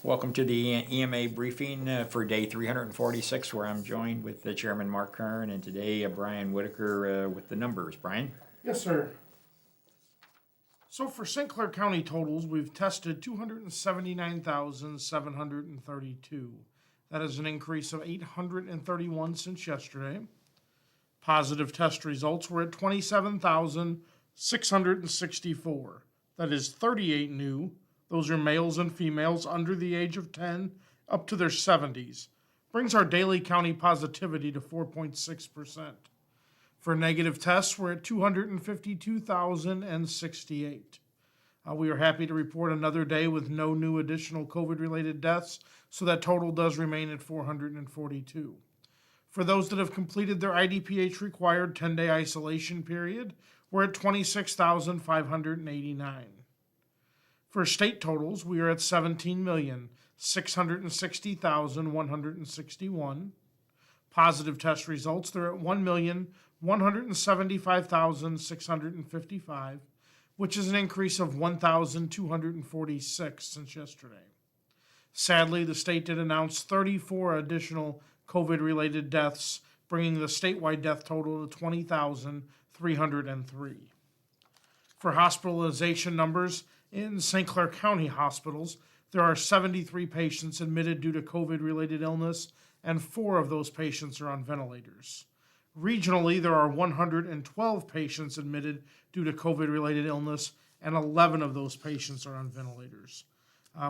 Welcome to the EMA briefing for day 346, where I'm joined with the Chairman Mark Kern and today Brian Whitaker with the numbers. Brian? Yes, sir. So for St. Clair County totals, we've tested 279,732. That is an increase of 831 since yesterday. Positive test results were at 27,664. That is 38 new. Those are males and females under the age of 10 up to their 70s. Brings our daily county positivity to 4.6%. For negative tests, we're at 252,068. We are happy to report another day with no new additional COVID-related deaths, so that total does remain at 442. For those that have completed their IDPH required 10-day isolation period, we're at 26,589. For state totals, we are at 17,660,161. Positive test results, they're at 1,175,655, which is an increase of 1,246 since yesterday. Sadly, the state did announce 34 additional COVID-related deaths, bringing the statewide death total to 20,303. For hospitalization numbers, in St. Clair County hospitals, there are 73 patients admitted due to COVID-related illness, and 4 of those patients are on ventilators. Regionally, there are 112 patients admitted due to COVID-related illness, and 11 of those patients are on ventilators.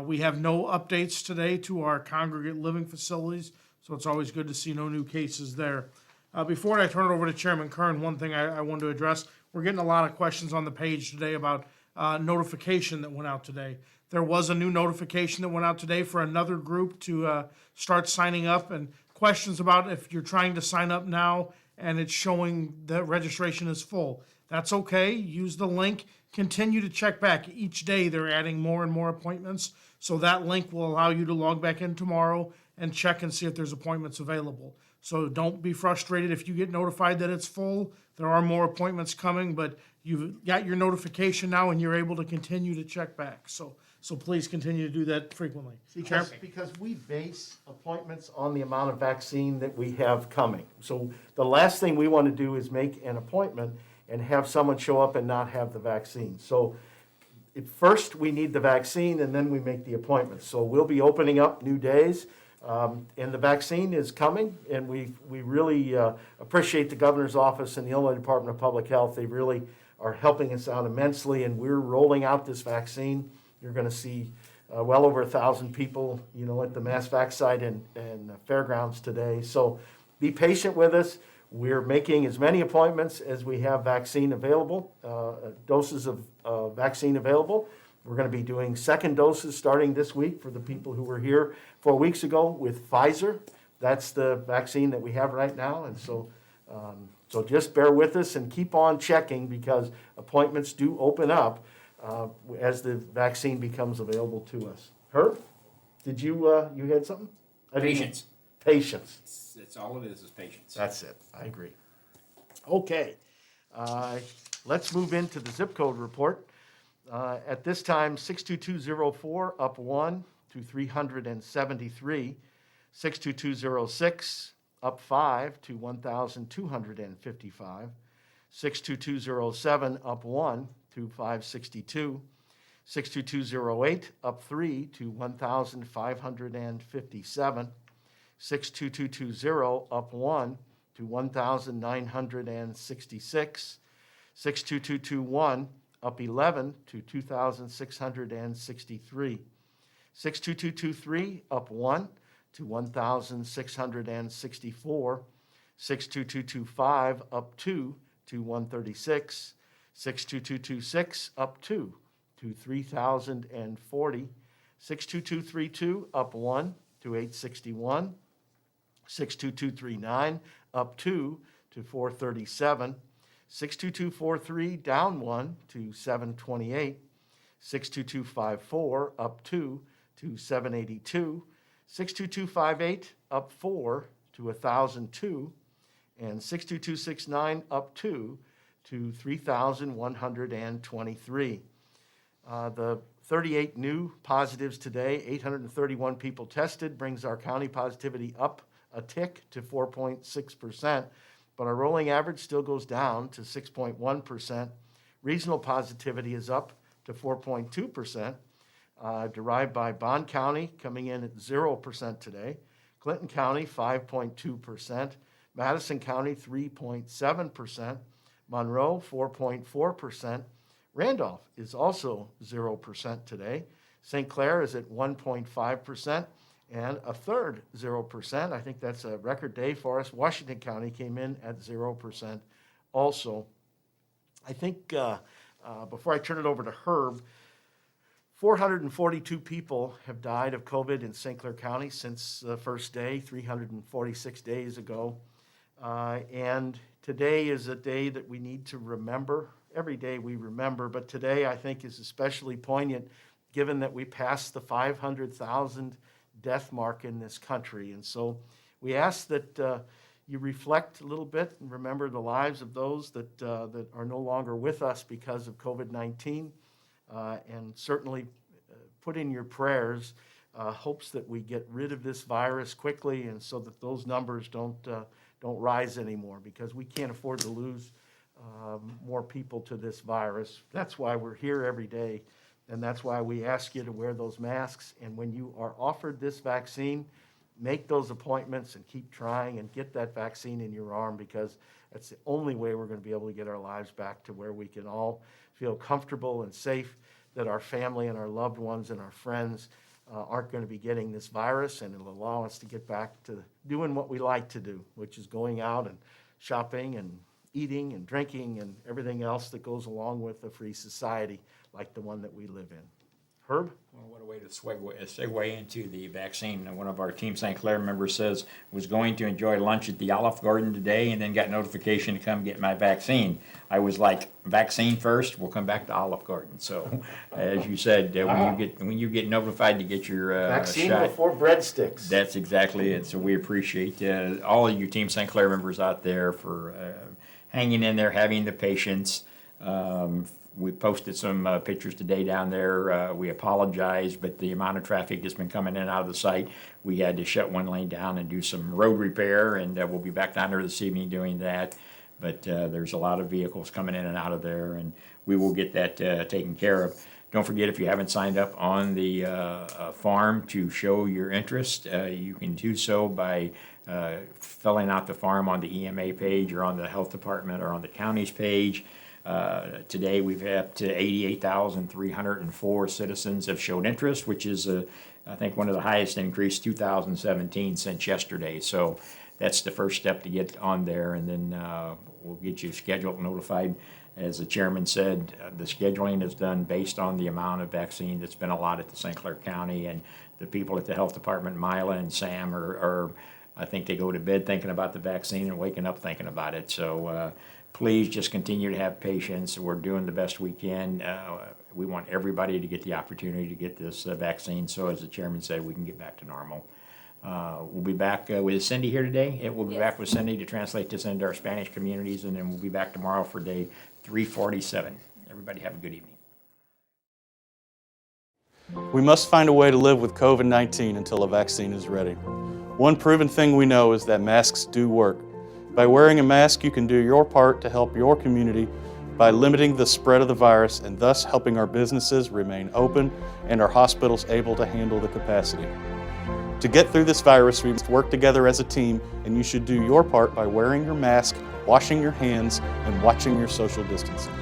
We have no updates today to our congregate living facilities, so it's always good to see no new cases there. Before I turn it over to Chairman Kern, one thing I wanted to address, we're getting a lot of questions on the page today about notification that went out today. There was a new notification that went out today for another group to start signing up, and questions about if you're trying to sign up now and it's showing that registration is full. That's okay. Use the link. Continue to check back. Each day they're adding more and more appointments, so that link will allow you to log back in tomorrow and check and see if there's appointments available. So don't be frustrated if you get notified that it's full. There are more appointments coming, but you've got your notification now and you're able to continue to check back. So please continue to do that frequently. Because we base appointments on the amount of vaccine that we have coming. So the last thing we want to do is make an appointment and have someone show up and not have the vaccine. So first we need the vaccine and then we make the appointment. So we'll be opening up new days. And the vaccine is coming, and we really appreciate the governor's office and the Illinois Department of Public Health. They really are helping us out immensely, and we're rolling out this vaccine. You're going to see well over 1,000 people, at the Mass Vac site and fairgrounds today. So be patient with us. We're making as many appointments as we have vaccine available, doses of vaccine available. We're going to be doing second doses starting this week for the people who were here 4 weeks ago with Pfizer. That's the vaccine that we have right now. And so just bear with us and keep on checking because appointments do open up as the vaccine becomes available to us. Herb, did you had something? Patience. Patience. That's all it is patience. That's it. I agree. Okay. Let's move into the zip code report. At this time, 62204 up 1 to 373, 62206 up 5 to 1,255, 62207 up 1 to 562, 62208 up 3 to 1,557, 62220 up 1 to 1,966, 62221 up 11 to 2,663. 62223 up 1 to 1,664. 62225 up 2 to 136. 62226 up 2 to 3,040. 62232 up 1 to 861. 62239 up 2 to 437. 62243 down 1 to 728, 62254 up 2 to 782, 62258 up 4 to 1,002, and 62269 up 2 to 3,123. The 38 new positives today, 831 people tested, brings our county positivity up a tick to 4.6%, but our rolling average still goes down to 6.1%. Regional positivity is up to 4.2%, derived by Bond County coming in at 0% today, Clinton County 5.2%, Madison County 3.7%, Monroe 4.4%, Randolph is also 0% today. St. Clair is at 1.5%, and a third 0%. I think that's a record day for us. Washington County came in at 0% also. I think before I turn it over to Herb, 442 people have died of COVID in St. Clair County since the first day, 346 days ago. And today is a day that we need to remember. Every day we remember, but today I think is especially poignant given that we passed the 500,000 death mark in this country. And so we ask that you reflect a little bit and remember the lives of those that are no longer with us because of COVID-19, and certainly put in your prayers hopes that we get rid of this virus quickly, and so that those numbers don't rise anymore, because we can't afford to lose more people to this virus. That's why we're here every day, and that's why we ask you to wear those masks. And when you are offered this vaccine, make those appointments and keep trying and get that vaccine in your arm, because that's the only way we're going to be able to get our lives back to where we can all feel comfortable and safe, that our family and our loved ones and our friends aren't going to be getting this virus, and it'll allow us to get back to doing what we like to do, which is going out and shopping and eating and drinking and everything else that goes along with a free society like the one that we live in. Herb? Well, what a way to segue into the vaccine. One of our Team St. Clair members says was going to enjoy lunch at the Olive Garden today and then got notification to come get my vaccine. I was like, vaccine first, we'll come back to Olive Garden. So, as you said, when you get notified to get your Vaccine shot, before breadsticks. that's exactly it. So we appreciate all of you Team St. Clair members out there for hanging in there, having the patience. We posted some pictures today down there. We apologize, but the amount of traffic that's been coming in and out of the site, we had to shut one lane down and do some road repair, and we'll be back down there this evening doing that. But there's a lot of vehicles coming in and out of there, and we will get that taken care of. Don't forget, if you haven't signed up on the farm to show your interest, you can do so by filling out the form on the EMA page or on the health department or on the county's page. Today we've had up to 88,304 citizens have showed interest, which is I think one of the highest increase 2017 since yesterday. So that's the first step to get on there, and then we'll get you scheduled, notified. As the chairman said, the scheduling is done based on the amount of vaccine that's been allotted to St. Clair County, and the people at the health department, Mila and Sam, are I think they go to bed thinking about the vaccine and waking up thinking about it. So please just continue to have patience. We're doing the best we can. We want everybody to get the opportunity to get this vaccine, so as the chairman said, we can get back to normal. We'll be back with Cindy here today. We'll be back with Cindy to translate this into our Spanish communities, and then we'll be back tomorrow for day 347. Everybody have a good evening. We must find a way to live with COVID-19 until a vaccine is ready. One proven thing we know is that masks do work. By wearing a mask, you can do your part to help your community by limiting the spread of the virus and thus helping our businesses remain open and our hospitals able to handle the capacity. To get through this virus, we must work together as a team, and you should do your part by wearing your mask, washing your hands, and watching your social distancing.